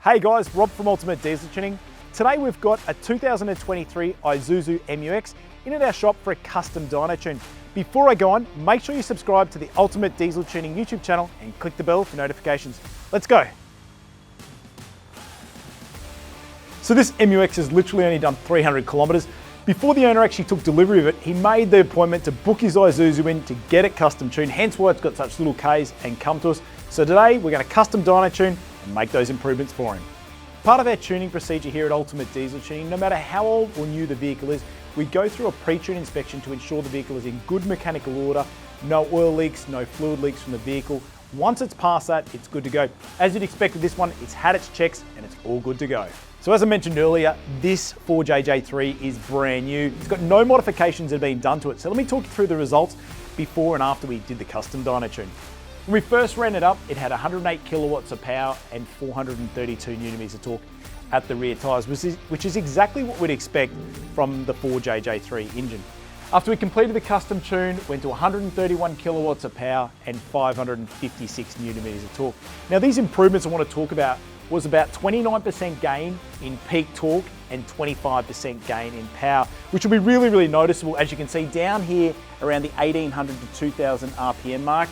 Hey guys, Rob from Ultimate Diesel Tuning. Today we've got a 2023 Isuzu MU-X in at our shop for a custom dyno tune. Before I go on, make sure you subscribe to the Ultimate Diesel Tuning YouTube channel and click the bell for notifications. Let's go. So this MU-X has literally only done 300 kilometers. Before the owner actually took delivery of it, he made the appointment to book his Isuzu in to get it custom tuned, hence why it's got such little Ks and come to us. So today we're going to custom dyno tune and make those improvements for him. Part of our tuning procedure here at Ultimate Diesel Tuning, no matter how old or new the vehicle is, we go through a pre-tune inspection to ensure the vehicle is in good mechanical order, no oil leaks, no fluid leaks from the vehicle. Once it's past that, it's good to go. As you'd expect with this one, it's had its checks and it's all good to go. So as I mentioned earlier, this 4JJ3 is brand new. It's got no modifications that have been done to it. So let me talk you through the results before and after we did the custom dyno tune. When we first ran it up, it had 108 kilowatts of power and 432 Newton meters of torque at the rear tyres, which is exactly what we'd expect from the 4JJ3 engine. After we completed the custom tune, went to 131 kilowatts of power and 556 Newton meters of torque. Now these improvements I want to talk about was about 29% gain in peak torque and 25% gain in power, which will be really, really noticeable. As you can see down here around the 1800 to 2000 RPM mark,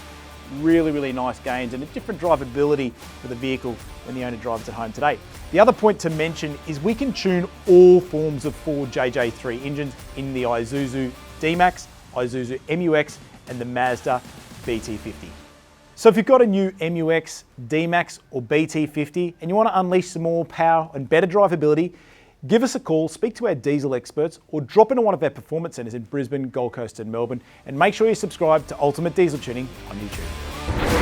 really, really nice gains and a different drivability for the vehicle when the owner drives it home today. The other point to mention is we can tune all forms of 4JJ3 engines in the Isuzu D-Max, Isuzu MU-X and the Mazda BT-50. So if you've got a new MU-X, D-Max or BT-50 and you want to unleash some more power and better drivability, give us a call, speak to our diesel experts or drop into one of our performance centres in Brisbane, Gold Coast and Melbourne, and make sure you subscribe to Ultimate Diesel Tuning on YouTube.